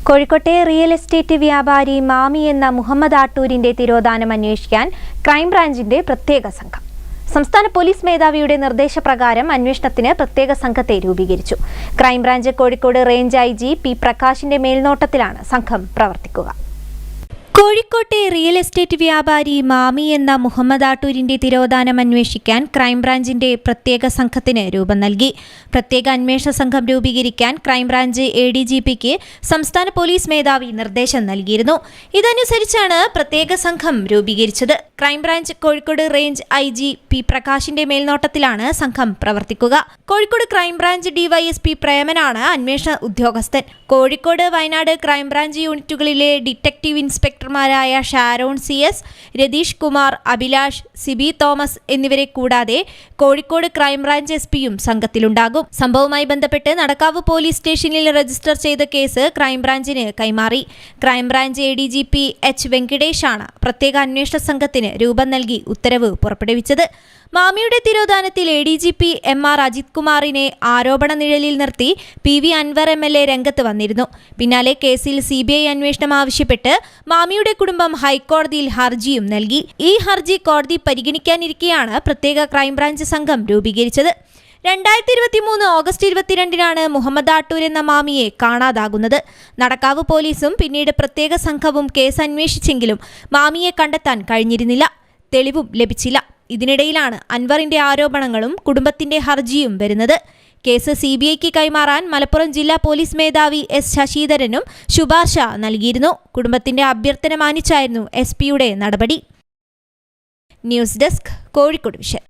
കോഴിക്കോട്ടെ real estate വ്യാപാരി മാമി എന്ന മുഹമ്മദ് ആട്ടൂരിന്റെ തിരോധാനം അന്വേഷിക്കാൻ ക്രൈംബ്രാഞ്ചിന്റെ പ്രത്യേക സംഘം. സംസ്ഥാന പോലീസ് മേധാവിയുടെ നിർദ്ദേശപ്രകാരം അന്വേഷണത്തിന് പ്രത്യേക സംഘത്തെ രൂപീകരിച്ചു. Crime branch Kozhikode range IG P പ്രകാശിന്റെ മേൽനോട്ടത്തിലാണ് സംഘം പ്രവർത്തിക്കുക. കോഴിക്കോട്ടെ റിയൽ എസ്റ്റേറ്റ് വ്യാപാരി മാമി എന്ന മുഹമ്മദ് ആട്ടൂരിന്റെ തിരോധാനം അന്വേഷിക്കാൻ ക്രൈംബ്രാഞ്ചിന്റെ പ്രത്യേക സംഘത്തിന് രൂപം നൽകി. പ്രത്യേക അന്വേഷണ സംഘം രൂപീകരിക്കാൻ ക്രൈംബ്രാഞ്ച് ADGPക്ക് സംസ്ഥാന പോലീസ് മേധാവി നിർദ്ദേശം നൽകിയിരുന്നു. ഇതനുസരിച്ചാണ് പ്രത്യേക സംഘം രൂപീകരിച്ചത്. Crime branch Kozhikode range IG P പ്രകാശിന്റെ മേൽനോട്ടത്തിലാണ് സംഘം പ്രവർത്തിക്കുക. കോഴിക്കോട് ക്രൈംബ്രാഞ്ച് DYSP പ്രേമനാണ് അന്വേഷണ ഉദ്യോഗസ്ഥൻ. കോഴിക്കോട്, വയനാട് ക്രൈംബ്രാഞ്ച് യൂണിറ്റുകളിലെ ഡിറ്റക്റ്റീവ് ഇൻസ്പെക്ടർമാരായ ഷാരോൺ CS, രതീഷ് കുമാർ, അഭിലാഷ്, സിബി തോമസ് എന്നിവരെ കൂടാതെ കോഴിക്കോട് ക്രൈംബ്രാഞ്ച് SP-യും സംഘത്തിലുണ്ടാകും. സംഭവവുമായി ബന്ധപ്പെട്ട് നടക്കാവ് പോലീസ് സ്റ്റേഷനിൽ രജിസ്റ്റർ ചെയ്ത കേസ് ക്രൈംബ്രാഞ്ചിന് കൈമാറി. ക്രൈംബ്രാഞ്ച് ADGP H വെങ്കിടേഷാണ് പ്രത്യേക അന്വേഷണ സംഘത്തിന് രൂപം നൽകി ഉത്തരവ് പുറപ്പെടുവിച്ചത്. മാമിയുടെ തിരോധാനത്തിൽ ADGP MR അജിത് കുമാറിനെ ആരോപണ നിഴലിൽ നിർത്തി PV അൻവർ MLA രംഗത്ത് വന്നിരുന്നു. പിന്നാലെ കേസിൽ CBI അന്വേഷണം ആവശ്യപ്പെട്ട് മാമിയുടെ കുടുംബം ഹൈക്കോടതിയിൽ ഹർജിയും നൽകി. ഈ ഹർജി കോടതി പരിഗണിക്കാനിരിക്കെയാണ് പ്രത്യേക ക്രൈംബ്രാഞ്ച് സംഘം രൂപീകരിച്ചത്. 2023 ഓഗസ്റ്റ് 22-നാണ് മുഹമ്മദ് ആട്ടൂർ എന്ന മാമിയെ കാണാതാകുന്നത്. നടക്കാവ് പോലീസും പിന്നീട് പ്രത്യേക സംഘവും കേസ് അന്വേഷിച്ചെങ്കിലും മാമിയെ കണ്ടെത്താൻ കഴിഞ്ഞിരുന്നില്ല. തെളിവും ലഭിച്ചില്ല. ഇതിനിടയിലാണ് അൻവറിന്റെ ആരോപണങ്ങളും കുടുംബത്തിന്റെ ഹർജിയും വരുന്നത്. കേസ് CBIക്ക് കൈമാറാൻ മലപ്പുറം ജില്ലാ പോലീസ് മേധാവി S ശശിധരനും ശുപാർശ നൽകിയിരുന്നു. കുടുംബത്തിന്റെ അഭ്യർത്ഥന മാനിച്ചായിരുന്നു SP-യുടെ നടപടി. News desk, Kozhikode vision.